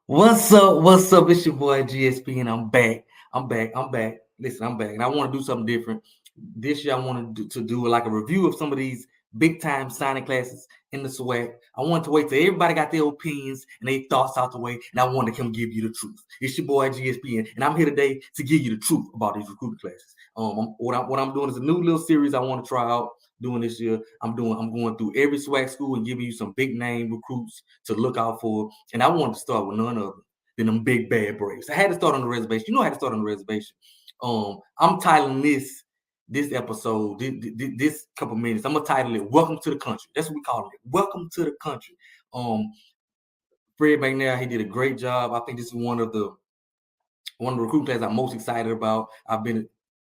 What's up? What's up? It's your boy GeeEspn. I'm back. I'm back. Listen, I'm back, and I want to do something different. This year, I want to do like a review of some of these big time signing classes in the SWAC. I wanted to wait till everybody got their opinions and their thoughts out the way, and I wanted to come give you the truth. It's your boy GeeEspn, and I'm here today to give you the truth about these recruiting classes. What I'm doing is a new little series I want to try out doing this year. I'm going through every SWAC school and giving you some big name recruits to look out for. And I wanted to start with none other than them big bad Braves. I had to start on the reservation. You know I had to start on the reservation. I'm titling this episode, this couple minutes, I'm gonna title it "Welcome to the Country." That's what we call it. Welcome to the country. Fred McNair, he did a great job. I think this is one of the recruiting classes I'm most excited about. I've been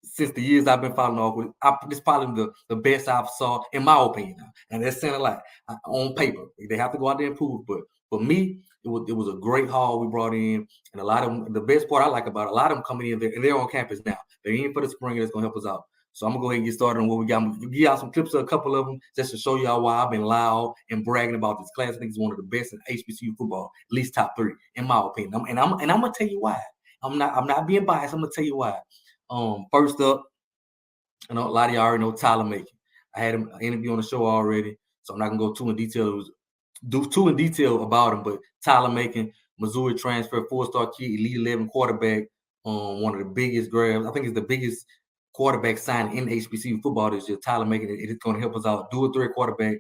since the years I've been following off with. This probably the best I've saw in my opinion. And that's saying a lot on paper. They have to go out there and prove. But for me, it was a great haul we brought in, and a lot of them. The best part I like about it, a lot of them coming in there and they're on campus now. They're in for the spring, and that's gonna help us out. So I'm gonna go ahead and get started on what we got. I'm gonna give y'all some clips of a couple of them just to show y'all why I've been loud and bragging about this class. I think it's one of the best in HBCU football, at least top 3 in my opinion. I'm gonna tell you why. I'm not being biased. I'm gonna tell you why. First up, I know a lot of y'all already know Tyler Macon. I had him interview on the show already, so I'm not gonna go too in detail about him. But Tyler Macon, Missouri transfer, 4-star kid, Elite 11 quarterback, one of the biggest grabs. I think it's the biggest quarterback signing in HBCU football this year. Tyler Macon, it's going to help us out. Dual threat quarterback.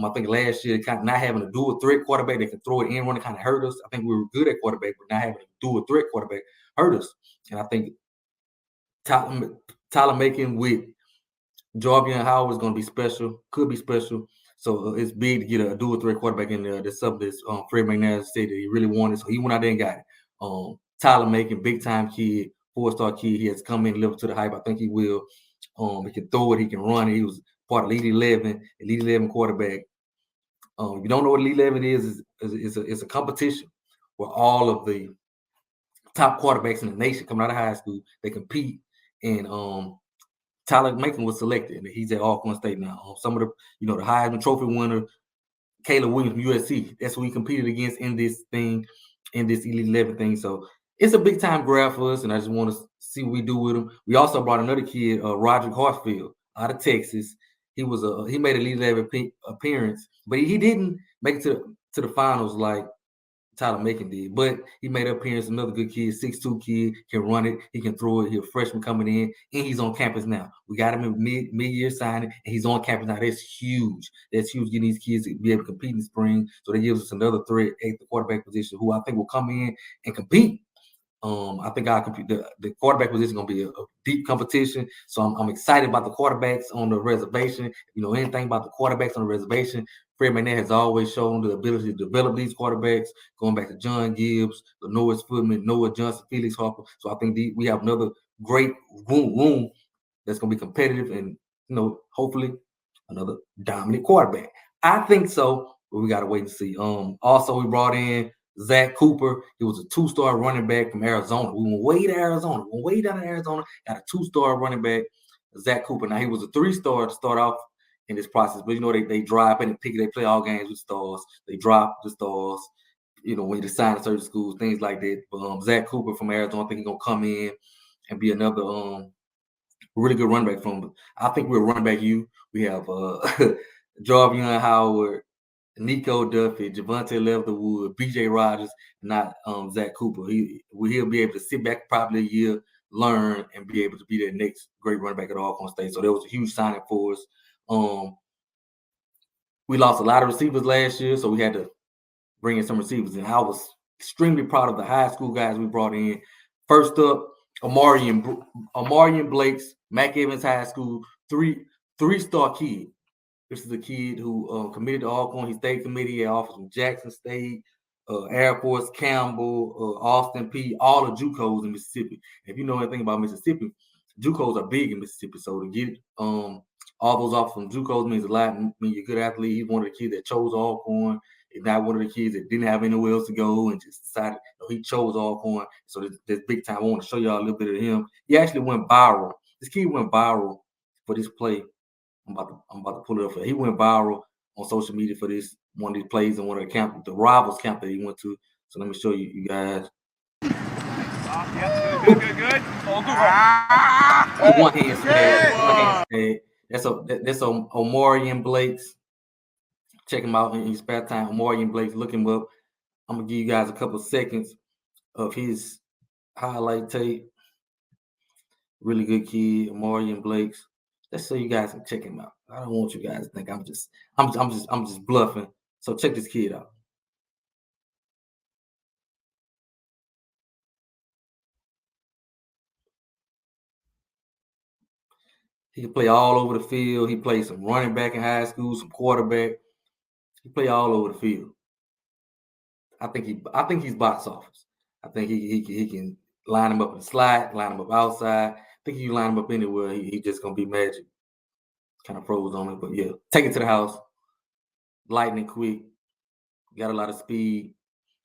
I think last year, kind of not having a dual threat quarterback that can throw it in run, it kind of hurt us. I think we were good at quarterback, but not having a dual threat quarterback hurt us. And I think Tyler Macon with Jarvion Howard is going to be special, could be special. So it's big to get a dual threat quarterback in there. That's something that Fred McNair said that he really wanted. So he went out there and got it. Tyler Macon, big time kid, 4-star kid. He has come in and lived to the hype. I think he will. He can throw it. He can run it. He was part of Elite 11 quarterback. If you don't know what Elite 11 is it's a competition where all of the top quarterbacks in the nation coming out of high school, they compete. And Tyler Macon was selected, and he's at Alcorn State now. Some of the, the Heisman Trophy winner, Caleb Williams from USC. That's who he competed against in this thing, in this Elite 11 thing. So it's a big time grab for us, and I just want to see what we do with him. We also brought another kid, Roger Hartsfield, out of Texas. He made an Elite 11 appearance, but he didn't make it to the finals like Tyler Macon did, but he made an appearance. Another good kid, 6'2" kid, can run it, he can throw it. He's a freshman coming in, and he's on campus now. We got him in mid-year signing, and he's on campus now. That's huge. That's huge getting these kids to be able to compete in the spring. So that gives us another threat at the quarterback position, who I think will come in and compete. I think the quarterback position is going to be a deep competition. So I'm excited about the quarterbacks on the reservation. If you know anything about the quarterbacks on the reservation, Fred McNair has always shown the ability to develop these quarterbacks, going back to John Gibbs, Norris Footman, Noah Johnson, Felix Harper. So I think we have another great room that's going to be competitive and, hopefully another dominant quarterback. I think so, but we got to wait and see. Also, we brought in Zach Cooper. He was a 2-star running back from Arizona. We went way to Arizona. We went way down to Arizona. Got a 2-star running back, Zach Cooper. Now, he was a 3-star to start off in this process, but they drop in and pick. They play all games with stars. They drop the stars, when you sign to certain schools, things like that. But Zach Cooper from Arizona, I think he's gonna come in and be another really good running back from. I think we're running back you. We have Jarvion Howard, Nico Duffy, Javante Leatherwood, BJ Rogers, not Zach Cooper. He'll be able to sit back probably a year, learn, and be able to be the next great running back at Alcorn State. So that was a huge signing for us. We lost a lot of receivers last year, so we had to bring in some receivers. And I was extremely proud of the high school guys we brought in. First up, Amarian Blake's, Mac Evans High School, three-star kid. This is a kid who committed to Alcorn. He stayed committed. He had offers from Jackson State, Air Force, Campbell, Austin P, all the JUCOs in Mississippi. If you know anything about Mississippi, JUCOs are big in Mississippi. So to get all those offers from JUCOs means a lot. I mean, you're a good athlete. He's one of the kids that chose Alcorn. He's not one of the kids that didn't have anywhere else to go and just decided he chose Alcorn. So this big time. I want to show y'all a little bit of him. He actually went viral. This kid went viral for this play. I'm about to pull it up for. He went viral on social media for one of these plays in one of the rivals camp that he went to. So let me show you guys. Yeah, good. All good. One hand snag. That's Omarion Blake's. Check him out in his spare time. Omarion Blake's. Look him up. I'm gonna give you guys a couple seconds of his highlight tape. Really good kid, Omarion Blake's. Just so you guys can check him out. I don't want you guys to think I'm just bluffing. So check this kid out. He can play all over the field. He played some running back in high school, some quarterback. He play all over the field. I think he's box office. I think he can line him up in the slot, line him up outside. I think you line him up anywhere, he just gonna be magic. Kind of froze on it, but yeah, take it to the house. Lightning quick, got a lot of speed.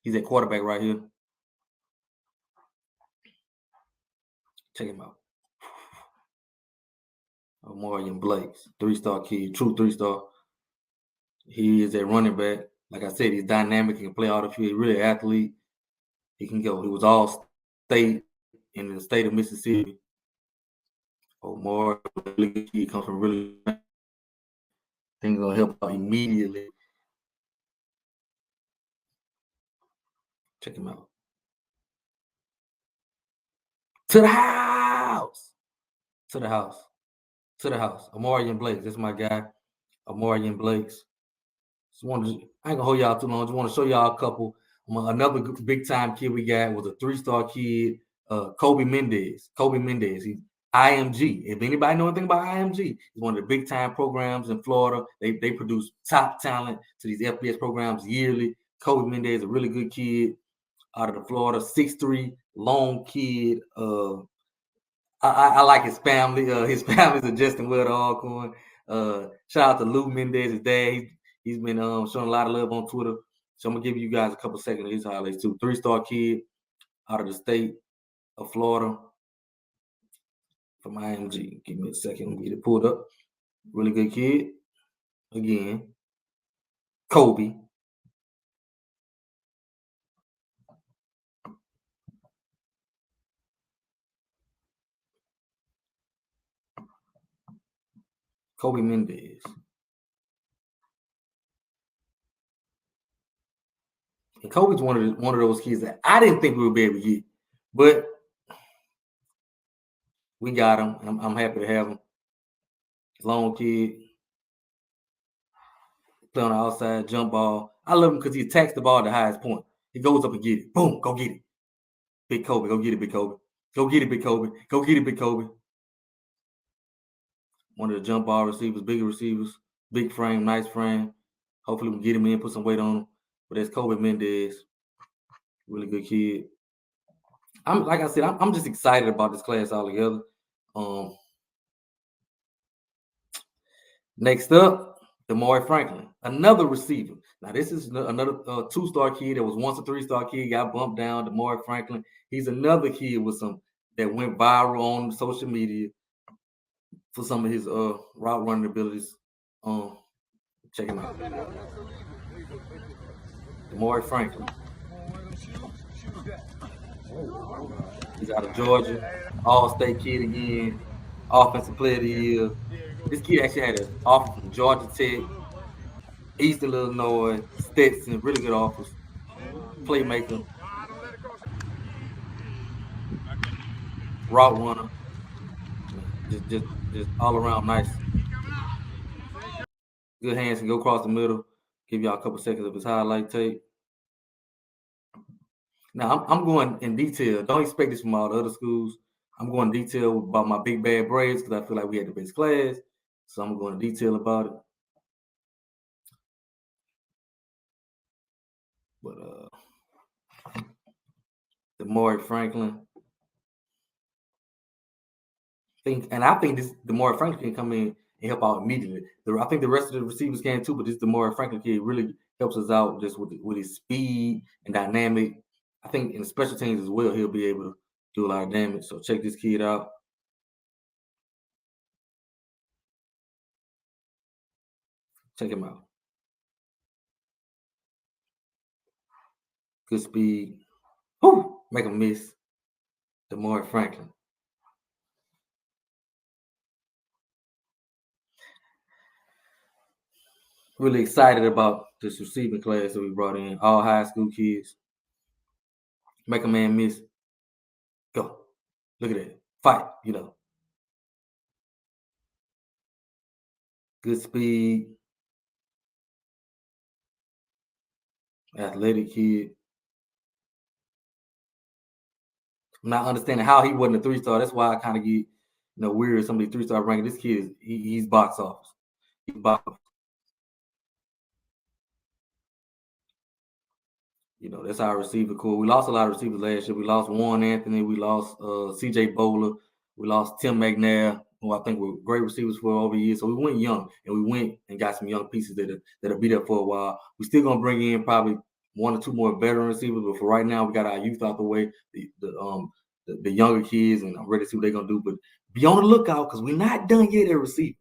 He's at quarterback right here. Check him out. Omarion Blake's 3-star kid, true 3-star. He is a running back. Like I said, he's dynamic. He can play all the field. He's really an athlete. He can go. He was all state in the state of Mississippi. Omar, really good kid, comes from really things gonna help out immediately. Check him out. To the house. To the house. To the house. Omarion Blakes. That's my guy. Omarion Blakes. I ain't gonna hold y'all too long. Just want to show y'all a couple. Another big time kid we got was a 3-star kid, Kobe Mendez. Kobe Mendez. He's IMG. If anybody know anything about IMG, it's one of the big time programs in Florida. They produce top talent to these FBS programs yearly. Kobe Mendez, a really good kid out of the Florida, 6'3", long kid. I like his family. His family's adjusting well to Alcorn. Shout out to Lou Mendez, his dad. He's been showing a lot of love on Twitter. So I'm gonna give you guys a couple seconds of his highlights too. 3-star kid out of the state of Florida from IMG. Give me a second. I'm gonna get it pulled up. Really good kid. Again, Kobe. Kobe Mendez. And Kobe's one of those kids that I didn't think we would be able to get, but we got him. I'm happy to have him. Long kid. Play on the outside, jump ball. I love him because he attacks the ball at the highest point. He goes up and get it. Boom, go get it. Big Kobe, go get it, Big Kobe. Go get it, Big Kobe. Go get it, Big Kobe. One of the jump ball receivers, bigger receivers, big frame, nice frame. Hopefully we can get him in, put some weight on him. But that's Kobe Mendez. Really good kid. I'm just excited about this class altogether. Next up, Damari Franklin, another receiver. Now, this is another 2-star kid that was once a 3-star kid, got bumped down. Damari Franklin. He's another kid with some that went viral on social media for some of his route running abilities. Check him out. Damari Franklin. He's out of Georgia. All-state kid again. Offensive player of the year. This kid actually had an offer from Georgia Tech, Eastern Illinois, Stetson, really good offers. Playmaker. Route runner. Just all around nice. Good hands, can go across the middle. Give y'all a couple seconds of his highlight tape. Now I'm going in detail. Don't expect this from all the other schools. I'm going in detail about my big bad Braves because I feel like we had the best class. So I'm going in detail about it. But Damari Franklin. I think this Damari Franklin can come in and help out immediately. I think the rest of the receivers can too, but this Damari Franklin kid really helps us out just with his speed and dynamic. I think in the special teams as well, he'll be able to do a lot of damage. So check this kid out. Check him out. Good speed. Whew, make him miss. DeMar Franklin. Really excited about this receiving class that we brought in. All high school kids. Make a man miss. Go. Look at that. Fight, Good speed. Athletic kid. I'm not understanding how he wasn't a 3-star. That's why I kind of get weird with some of these 3-star ranking. This kid is he's box office. He's box office. That's our receiver core. We lost a lot of receivers last year. We lost Warren Anthony. We lost C.J. Bowler. We lost Tim McNair, who I think were great receivers for over years. So we went young, and we went and got some young pieces that'll be there for a while. We're still gonna bring in probably 1 or 2 more veteran receivers, but for right now, we got our youth out the way, the younger kids, and I'm ready to see what they're gonna do. But be on the lookout because we're not done yet at receiver.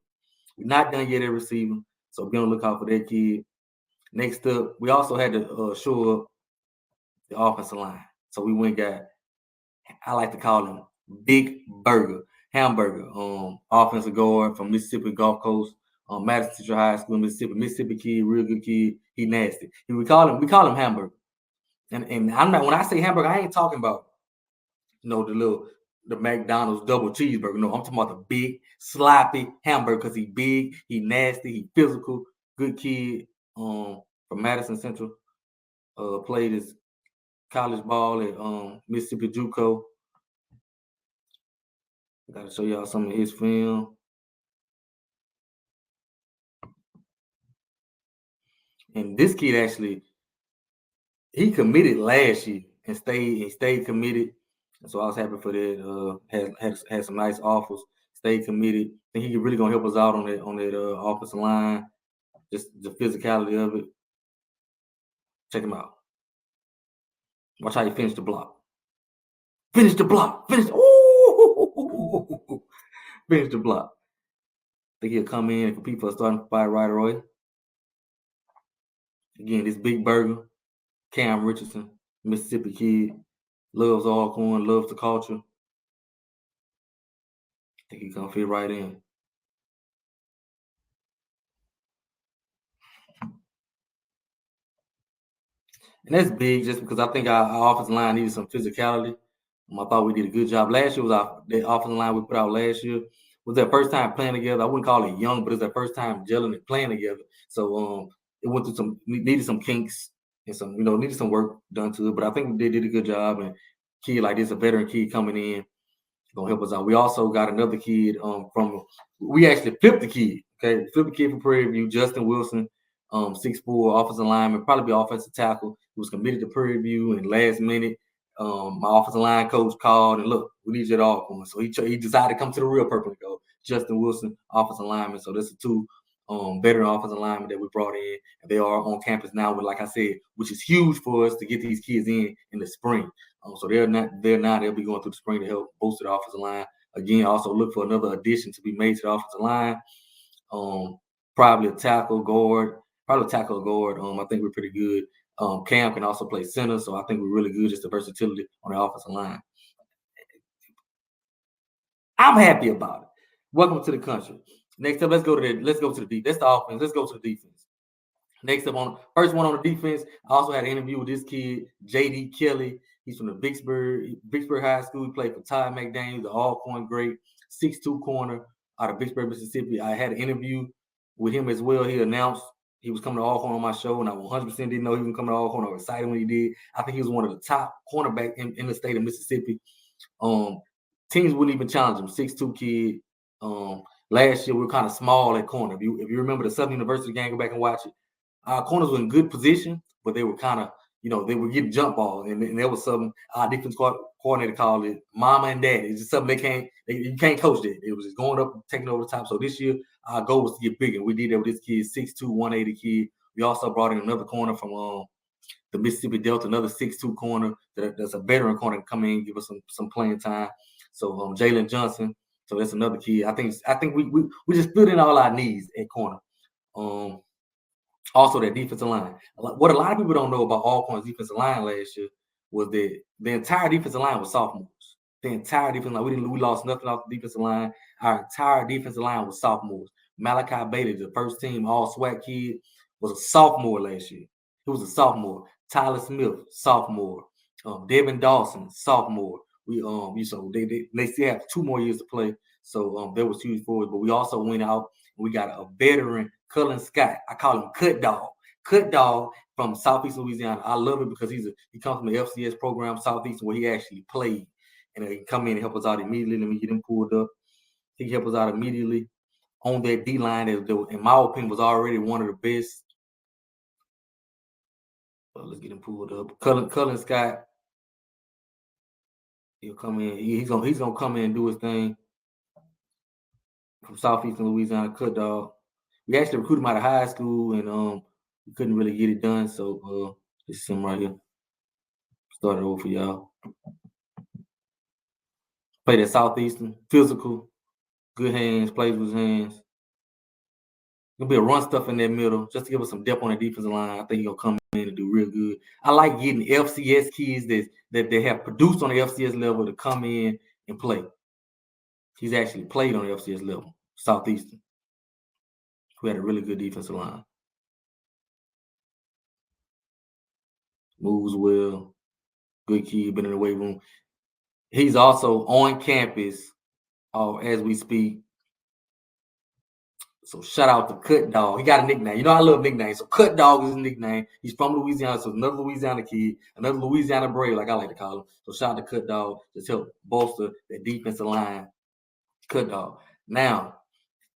We're not done yet at receiver, so be on the lookout for that kid. Next up, we also had to shore up the offensive line. So we went got, I like to call him Big Burger, Hamburger, offensive guard from Mississippi Gulf Coast, Madison Central High School, Mississippi kid, real good kid. He nasty. We call him Hamburger. And I'm not, when I say hamburger, I ain't talking about the McDonald's double cheeseburger. No, I'm talking about the big sloppy hamburger because he big, he nasty, he physical, good kid. From Madison Central, played his college ball at Mississippi JUCO. Got to show y'all some of his film. And this kid actually, he committed last year and stayed committed. And so I was happy for that. Had some nice offers, stayed committed. I think he really gonna help us out on that offensive line. Just the physicality of it. Check him out. Watch how he finished the block. Finish the block. Ooh! Finish the block. Think he'll come in and compete for a starting spot right away. Again, this Big Burger, Cam Richardson, Mississippi kid, loves Alcorn, loves the culture. I think he's gonna fit right in. And that's big just because I think our offensive line needed some physicality. I thought we did a good job. Last year was the offensive line we put out last year was their first time playing together. I wouldn't call it young, but it's their first time gelling and playing together. So it went through needed some kinks and some, needed some work done to it. But I think they did a good job. And kid like this, a veteran kid coming in, gonna help us out. We also got another kid we actually flipped the kid. Okay, flipped the kid from Prairie View, Justin Wilson, 6'4", offensive lineman, probably be offensive tackle. He was committed to Prairie View, and last minute, my offensive line coach called and look, we need you at Alcorn. So he decided to come to the real purple and go. Justin Wilson, offensive lineman. So that's the two veteran offensive linemen that we brought in, and they are on campus now. But like I said, which is huge for us to get these kids in the spring. So they'll be going through the spring to help boost the offensive line. Again, also look for another addition to be made to the offensive line. Probably a tackle guard. I think we're pretty good. Cam can also play center, so I think we're really good. Just the versatility on the offensive line. I'm happy about it. Welcome to the country. Next up, let's go to the defense. That's the offense. Let's go to the defense. Next up, first one on the defense, I also had an interview with this kid, J.D. Kelly. He's from the Vicksburg High School. He played for Ty McDaniel, the Alcorn great, 6'2" corner out of Vicksburg, Mississippi. I had an interview with him as well. He announced he was coming to Alcorn on my show, and I 100% didn't know he was coming to Alcorn. I was excited when he did. I think he was one of the top cornerbacks in the state of Mississippi. Teams wouldn't even challenge him. 6'2" kid. Last year we were kind of small at corner. If you remember the Southern University game, go back and watch it. Our corners were in good position, but they were kind of, they were getting jump balls, and there was something our defense coordinator called it "mama and daddy." It's just something you can't coach that. It was just going up, taking over the top. So this year, our goal was to get bigger. We did that with this kid, 6'2", 180 kid. We also brought in another corner from the Mississippi Delta, another 6'2" corner that's a veteran corner to come in and give us some playing time. So Jalen Johnson. So that's another kid. I think we just filled in all our needs at corner. Also, that defensive line. What a lot of people don't know about Alcorn's defensive line last year was that the entire defensive line was sophomores. The entire defensive line, we lost nothing off the defensive line. Our entire defensive line was sophomores. Malachi Bailey, the first team all SWAC kid, was a sophomore last year. He was a sophomore. Tyler Smith, sophomore. Devin Dawson, sophomore. They still have 2 more years to play. So that was huge for us. But we also went out and we got a veteran, Cullen Scott. I call him Cut Dog. Cut Dog from Southeast Louisiana. I love it because he comes from the FCS program, Southeast, where he actually played. And he can come in and help us out immediately. Let me get him pulled up. He can help us out immediately on that D line that, in my opinion, was already one of the best. Let's get him pulled up. Cullen Scott. He'll come in. He's gonna come in and do his thing from Southeastern Louisiana. Cut Dog. We actually recruited him out of high school, and we couldn't really get it done. So this is him right here. Started over for y'all. Played at Southeastern. Physical, good hands, plays with his hands. Gonna be a run stuff in that middle, just to give us some depth on the defensive line. I think he's gonna come in and do real good. I like getting FCS kids that they have produced on the FCS level to come in and play. He's actually played on the FCS level, Southeastern. We had a really good defensive line. Moves well, good kid, been in the weight room. He's also on campus as we speak. So shout out to Cut Dog. He got a nickname. You know I love nicknames. So Cut Dog is his nickname. He's from Louisiana, so another Louisiana kid, another Louisiana Brave, like I like to call him. So shout out to Cut Dog. Just help bolster that defensive line. Cut Dog. Now,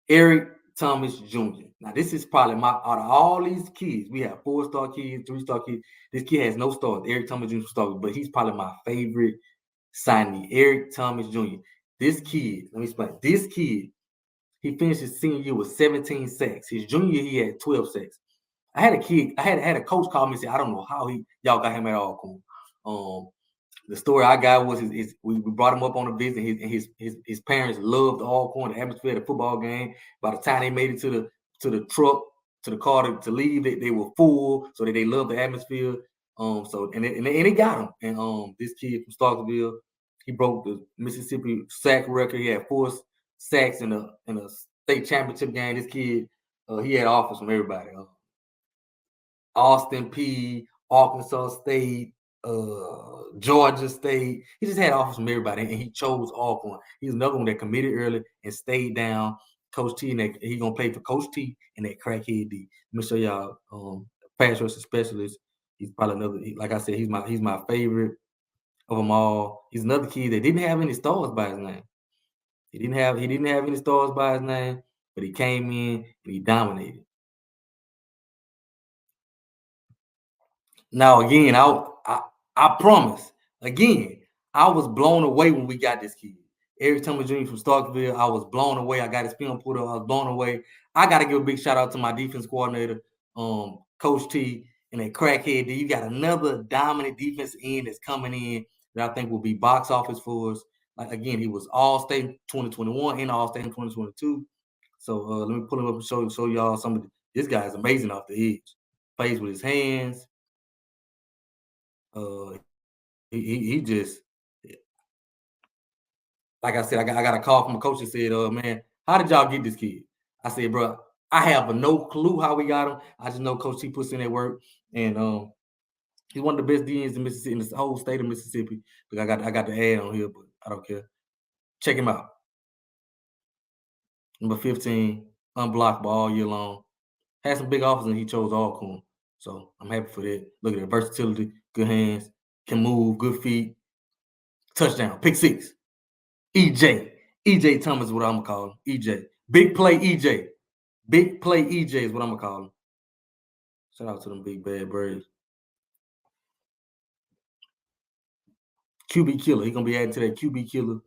Eric Thomas Jr. Now, this is probably out of all these kids, we have 4-star kids, 3-star kids. This kid has no stars. Eric Thomas Jr. started, but he's probably my favorite signee. Eric Thomas Jr. This kid, let me explain. This kid, he finished his senior year with 17 sacks. His junior year, he had 12 sacks. I had a coach call me and say, I don't know how y'all got him at all. The story I got was we brought him up on a visit. His parents loved Alcorn, the atmosphere of the football game. By the time they made it to the truck, to the car to leave, they were full, so that they loved the atmosphere. And it got him. And this kid from Starkville, he broke the Mississippi sack record. He had 4 sacks in a state championship game. This kid, he had offers from everybody. Austin Peay, Arkansas State, Georgia State. He just had offers from everybody, and he chose Alcorn. He's another one that committed early and stayed down. Coach T, and he's gonna play for Coach T and that crackhead D. Let me show y'all pass rush specialist. He's probably another. Like I said, he's my favorite of them all. He's another kid that didn't have any stars by his name. He didn't have any stars by his name, but he came in and he dominated. Now again, I promise. Again, I was blown away when we got this kid. Eric Thomas Jr. from Starkville, I was blown away. I got his film pulled up. I was blown away. I got to give a big shout out to my defense coordinator, Coach T, and that crackhead D. You got another dominant defense end that's coming in that I think will be box office for us. Like again, he was All-State 2021 and All-State in 2022. So let me pull him up and show y'all some of this guy is amazing off the edge. Plays with his hands. He just, like I said, I got a call from a coach that said, man, how did y'all get this kid? I said, bro, I have no clue how we got him. I just know Coach T puts in that work, and he's one of the best DNs in Mississippi, in the whole state of Mississippi. But I got the ad on here, but I don't care. Check him out. Number 15, unblockable all year long. Had some big offers, and he chose Alcorn. So I'm happy for that. Look at that versatility, good hands, can move, good feet. Touchdown, pick 6. EJ Thomas is what I'm gonna call him. EJ. Big play EJ. Big play EJ is what I'm gonna call him. Shout out to them big bad Braves. QB killer. He's gonna be adding to that QB killer.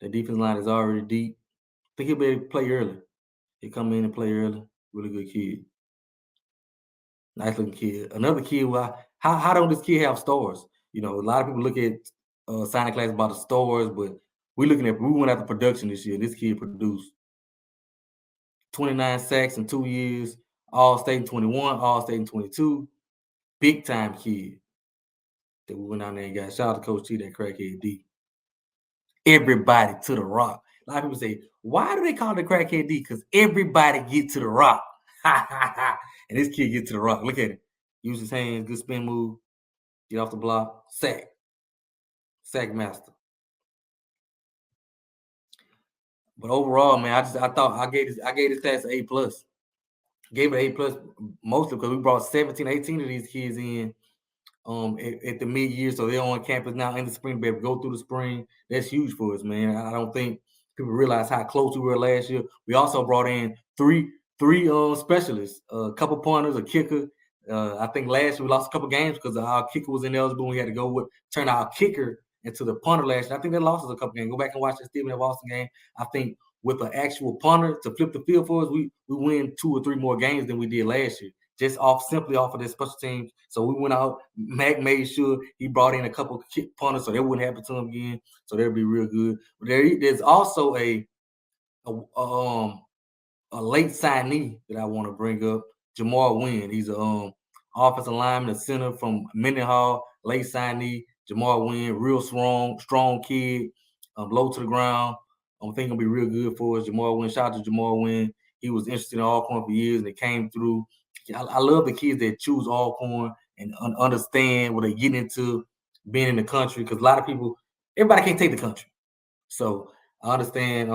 The defense line is already deep. I think he'll be able to play early. He come in and play early. Really good kid. Nice looking kid. Another kid. How don't this kid have stars? You know, a lot of people look at signing class about the stars, but we went after production this year. This kid produced 29 sacks in 2 years. All State in 21, All State in 22. Big time kid that we went down there and got. Shout out to Coach T, that crackhead D. Everybody to the rock. A lot of people say, why do they call it crackhead D? Because everybody get to the rock. And this kid get to the rock. Look at it. Use his hands, good spin move. Get off the block. Sack. Sack master. But overall, man, I thought I gave this class an A+. Gave it an A+ mostly because we brought 17, 18 of these kids in at the mid-year, so they're on campus now in the spring, baby. Go through the spring. That's huge for us, man. I don't think people realize how close we were last year. We also brought in three specialists, a couple punters, a kicker. I think last year we lost a couple games because our kicker was ineligible. We had to go with turn our kicker into the punter last year. I think they lost us a couple games. Go back and watch that Stephen F. Austin game. I think with an actual punter to flip the field for us, we win 2 or 3 more games than we did last year. Just simply off of the special teams. So we went out. Mac made sure he brought in a couple kick punters so that wouldn't happen to him again. So that'd be real good. But there's also a late signee that I want to bring up, Jamar Wynn. He's a offensive lineman, a center from Mendenhall, late signee. Jamar Wynn, real strong kid, low to the ground. I think it'll be real good for us. Jamar Wynn, shout out to Jamar Wynn. He was interested in Alcorn for years, and it came through. I love the kids that choose Alcorn and understand what they're getting into being in the country, because a lot of people, everybody can't take the country. So I understand,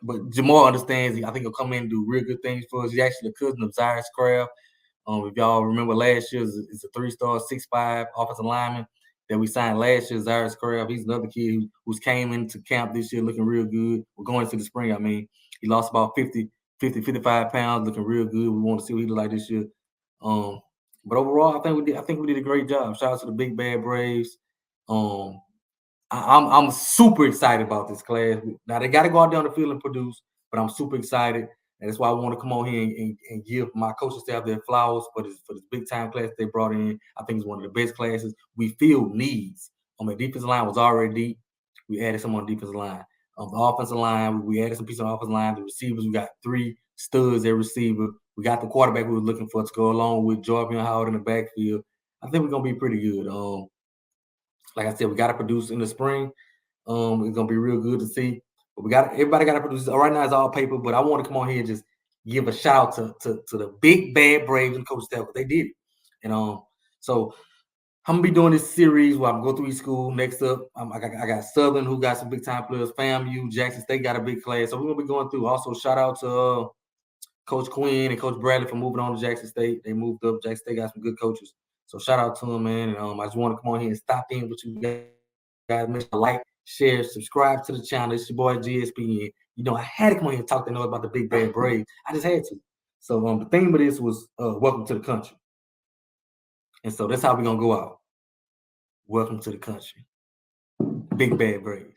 but Jamar understands. I think he'll come in and do real good things for us. He's actually a cousin of Zaire Craft. If y'all remember last year, it's a 3-star, 6'5" offensive lineman that we signed last year, Zaire Craft. He's another kid who's came into camp this year looking real good. We're going into the spring. I mean, he lost about 55 pounds, looking real good. We want to see what he look like this year. But overall, I think we did a great job. Shout out to the Big Bad Braves. I'm super excited about this class. Now they got to go out there on the field and produce, but I'm super excited, and that's why I want to come on here and give my coaching staff their flowers for this big time class they brought in. I think it's one of the best classes. We filled needs. The defensive line was already deep. We added some on the defensive line. The offensive line, we added some pieces on the offensive line. The receivers, we got 3 studs at receiver. We got the quarterback we were looking for to go along with Jordan Howard in the backfield. I think we're gonna be pretty good. Like I said, we got to produce in the spring. It's gonna be real good to see. But everybody got to produce. Right now, it's all paper. But I want to come on here and just give a shout out to the Big Bad Braves and coach staff. They did it. And so I'm gonna be doing this series where I'm going through each school. Next up, I got Southern, who got some big time players. FAMU, Jackson State got a big class. So we're gonna be going through. Also, shout out to Coach Quinn and Coach Bradley for moving on to Jackson State. They moved up. Jackson State got some good coaches. So shout out to them, man. And I just want to come on here and stop in with you guys. Make sure to like, share, subscribe to the channel. It's your boy GeeEspn. You know, I had to come on here and talk to know about the Big Bad Braves. I just had to. So the theme of this was welcome to the country. And so that's how we're gonna go out. Welcome to the country. Big Bad Braves.